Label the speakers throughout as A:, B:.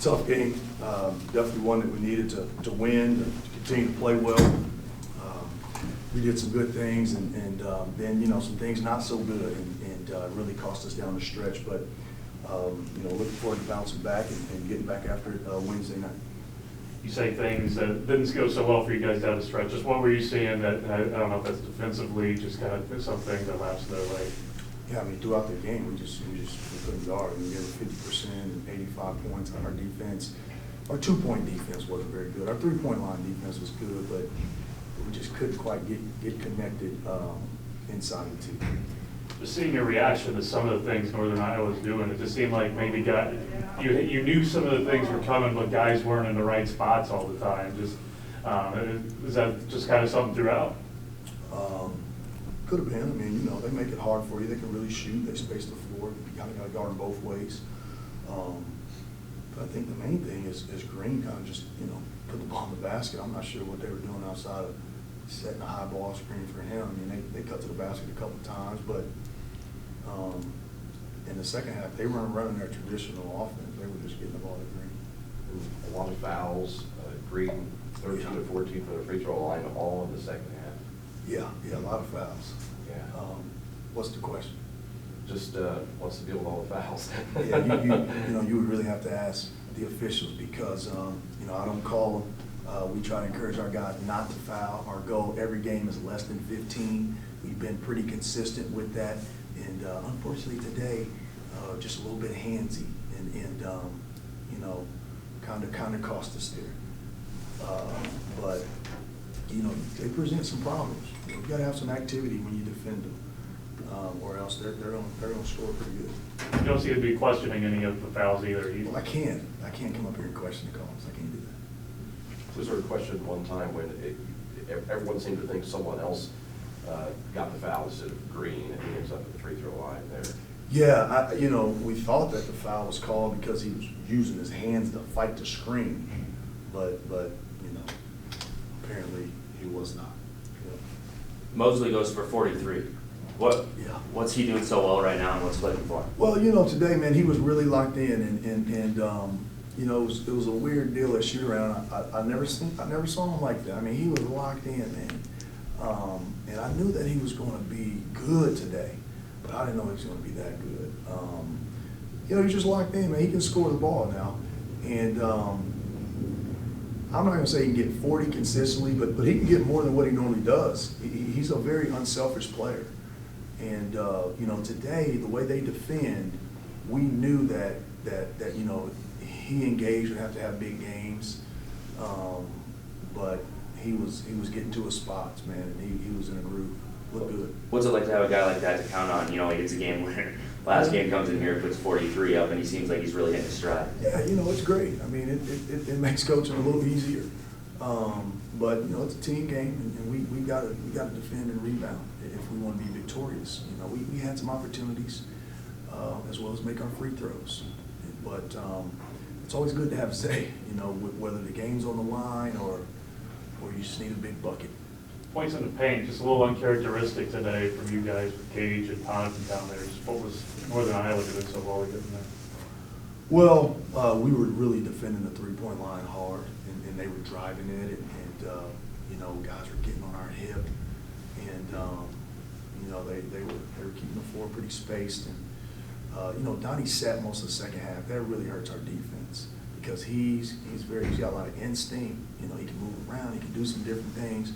A: Tough game, definitely one that we needed to win, to continue to play well. We did some good things, and then some things not so good, and really cost us down the stretch. But looking forward to bouncing back and getting back after it Wednesday night.
B: You say things that didn't go so well for you guys down the stretch. Just what were you seeing that, I don't know if that's defensively, just kind of something that lapsed their way?
A: Yeah, I mean, throughout the game, we couldn't guard. We gave 50% and 85 points on our defense. Our 2-point defense wasn't very good. Our 3-point line defense was good, but we just couldn't quite get connected inside the two.
B: Just seeing your reaction to some of the things Northern Iowa was doing, it just seemed like maybe you knew some of the things were coming, but guys weren't in the right spots all the time. Just is that just kind of something throughout?
A: Could have been. I mean, they make it hard for you. They can really shoot. They space the floor. You kind of got to guard them both ways. But I think the main thing is Green kind of just put the ball in the basket. I'm not sure what they were doing outside of setting a high ball screen for him. I mean, they cut to the basket a couple of times, but in the second half, they weren't running their traditional offense. They were just getting the ball to Green.
C: A lot of fouls. Green 13 to 14 for the free throw line, all in the second half.
A: Yeah, a lot of fouls.
C: Yeah.
A: What's the question?
C: Just what's the deal with all the fouls?
A: Yeah, you would really have to ask the officials because I don't call them. We try to encourage our guys not to foul. Our goal every game is less than 15. We've been pretty consistent with that, and unfortunately today, just a little bit handsy, and kind of cost us there. But they present some problems. You've got to have some activity when you defend them, or else they're going to score pretty good.
B: You don't seem to be questioning any of the fouls either.
A: Well, I can't come up here and question the calls. I can't do that.
C: Was there a question one time when everyone seemed to think someone else got the foul instead of Green, and he ends up at the free throw line there?
A: Yeah, we thought that the foul was called because he was using his hands to fight the screen, but apparently he was not.
D: Mosley goes for 43. What's he doing so well right now, and what's clicking for him?
A: Well, today, man, he was really locked in, and it was a weird deal at shoot around. I never saw him like that. I mean, he was locked in, man, and I knew that he was going to be good today, but I didn't know he was going to be that good. He's just locked in, man. He can score the ball now, and I'm not going to say he can get 40 consistently, but he can get more than what he normally does. He's a very unselfish player. And, today, the way they defend, we knew that he engaged would have to have big games. But he was getting to his spots, man, and he was in a groove. Looked good.
D: What's it like to have a guy like that to count on? He gets a game winner. Last game comes in here, puts 43 up, and he seems like he's really hitting his stride.
A: Yeah, it's great. I mean, it makes coaching a little easier. But it's a team game, and we got to defend and rebound if we want to be victorious. We had some opportunities as well as make our free throws. But it's always good to have a say. Whether the game's on the line or you just need a big bucket.
B: Points in the paint, just a little uncharacteristic today from you guys with Cage and Ponton down there. Just what was Northern Iowa doing so well getting there?
A: Well, we were really defending the 3-point line hard, and they were driving it, and guys were getting on our hip, and they were keeping the floor pretty spaced, and Donnie sat most of the second half. That really hurts our defense because he's got a lot of instinct. He can move around, he can do some different things.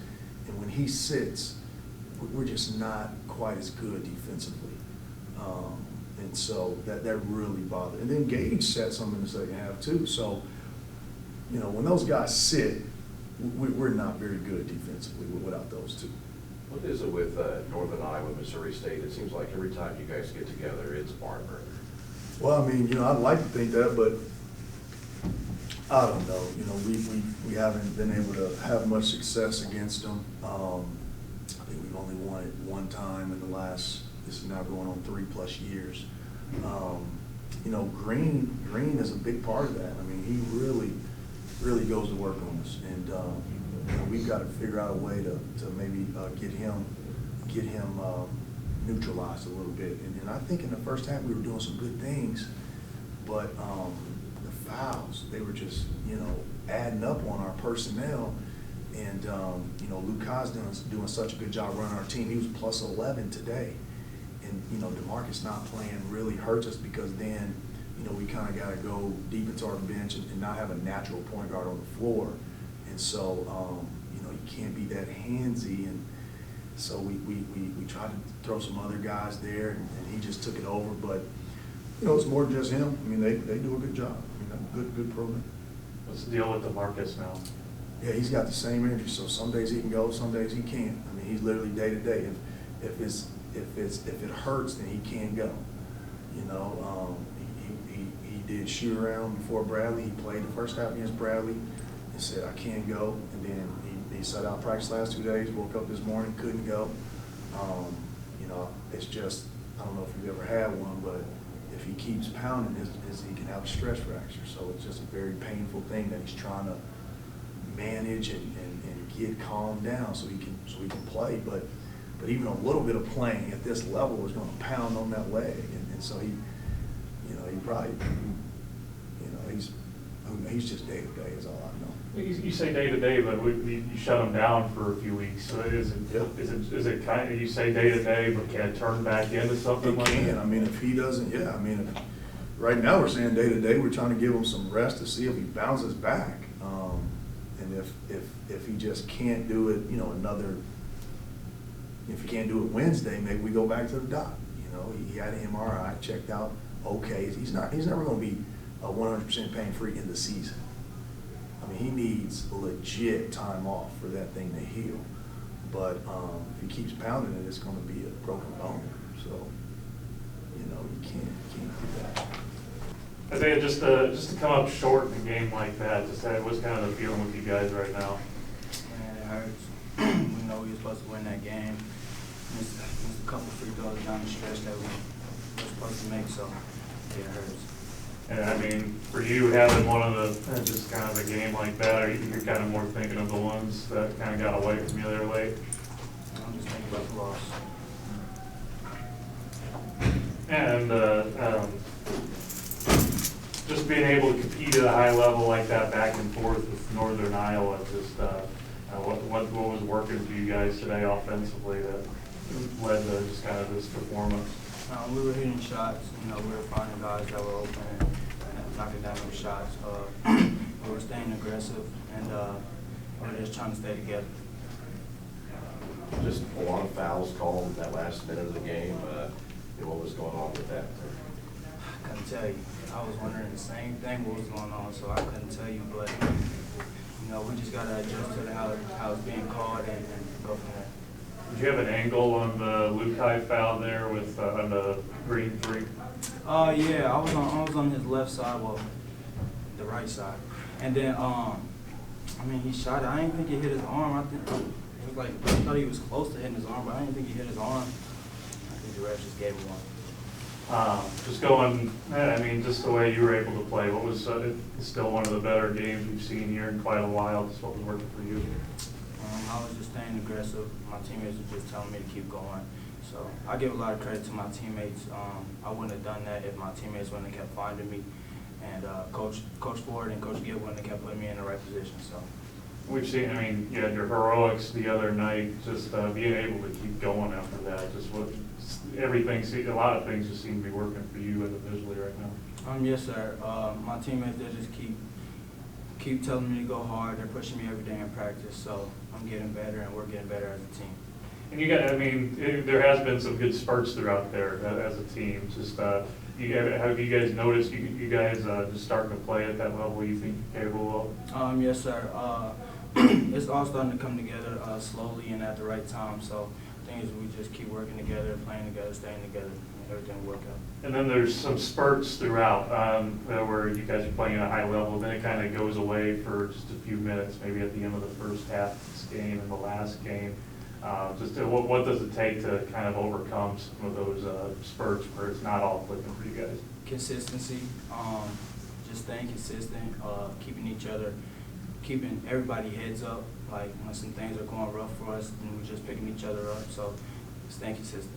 A: And when he sits, we're just not quite as good defensively. And so that really bothered. And then Gage sat some in the second half too. So, when those guys sit, we're not very good defensively without those two.
C: What is it with Northern Iowa, Missouri State? It seems like every time you guys get together, it's barn burner.
A: Well, I mean, I'd like to think that, but I don't know. We haven't been able to have much success against them. I think we've only won it one time in the last, this is now going on 3+ years. Green is a big part of that. I mean, he really goes to work on us, and we've got to figure out a way to maybe get him neutralized a little bit. And I think in the first half we were doing some good things, but the fouls, just, adding up on our personnel. And, Lucas doing such a good job running our team. He was plus 11 today. And, DeMarcus not playing really hurts us because then, we kind of got to go deep into our bench and not have a natural point guard on the floor. And so, you can't be that handsy. And so we tried to throw some other guys there, and he just took it over. But, it's more than just him. I mean, they do a good job. Good program.
B: What's the deal with DeMarcus now?
A: Yeah, he's got the same injury, so some days he can go, some days he can't. I mean, he's literally day to day. If it hurts, then he can't go. He did shoot around before Bradley. He played the first half against Bradley and said, I can't go. And then he sat out practice last 2 days, woke up this morning, couldn't go. It's just, I don't know if you've ever had one, but if he keeps pounding, he can have a stress fracture. So it's just a very painful thing that he's trying to manage and get calmed down so he can play. But even a little bit of playing at this level is going to pound on that leg, and so he probably, he's just day to day is all I know.
B: You say day to day, but you shut him down for a few weeks. So is it kind of, you say day to day, but can it turn back into something
A: It
B: like
A: can.
B: that?
A: I mean, if he doesn't, yeah. I mean, right now we're saying day to day. We're trying to give him some rest to see if he bounces back. And if he just can't do it, if he can't do it Wednesday, maybe we go back to the doc. He had an MRI, checked out okay. He's never going to be 100% pain free in the season. I mean, he needs legit time off for that thing to heal. But if he keeps pounding it, it's going to be a broken bone. So, you can't do that.
B: Isiaih, just to come up short in a game like that, what's kind of the feeling with you guys right now?
E: Man, it hurts. We know we were supposed to win that game. Missed a couple free throws down the stretch that we were supposed to make, so yeah, it hurts.
B: And I mean, for you, having one of the, just kind of a game like that, or you're kind of more thinking of the ones that kind of got away from you there late?
E: I'm just thinking about the loss.
B: And just being able to compete at a high level like that back and forth with Northern Iowa, just what was working for you guys today offensively that led to just kind of this performance?
E: We were hitting shots. We were finding guys that were open and knocking down those shots. We were staying aggressive, and we were just trying to stay together.
C: Just a lot of fouls called in that last minute of the game. What was going on with that?
E: I couldn't tell you. I was wondering the same thing, what was going on, so I couldn't tell you. But we just gotta adjust to how it's being called and go from there.
B: Did you have an angle on the Lukai foul there with on the green three?
E: Yeah, I was on his left side, well, the right side, and then he shot it. I didn't think he hit his arm. I thought he was close to hitting his arm, but I didn't think he hit his arm. I think the ref just gave him one.
B: Just the way you were able to play, what was still one of the better games we've seen here in quite a while, just what was working for you?
E: I was just staying aggressive. My teammates were just telling me to keep going. So I give a lot of credit to my teammates. I wouldn't have done that if my teammates wouldn't have kept finding me. And Coach Ford and Coach Gibb wouldn't have kept putting me in the right position. So
B: we've seen, you had your heroics the other night, just being able to keep going after that, a lot of things just seem to be working for you individually right now.
E: Yes, sir. My teammates, they just keep telling me to go hard. They're pushing me every day in practice, so I'm getting better, and we're getting better as a team.
B: And there has been some good spurts throughout there as a team. Just have you guys noticed you guys just starting to play at that level you think you're capable of?
E: Yes, sir. It's all starting to come together slowly and at the right time. So the thing is, we just keep working together, playing together, staying together, and everything will work out.
B: And then there's some spurts throughout where you guys are playing at a high level, then it kind of goes away for just a few minutes, maybe at the end of the first half of this game and the last game. What does it take to kind of overcome some of those spurts where it's not all clicking for you guys?
E: Consistency, just staying consistent, keeping everybody heads up. Like when some things are going rough for us, then we're just picking each other up. So staying consistent.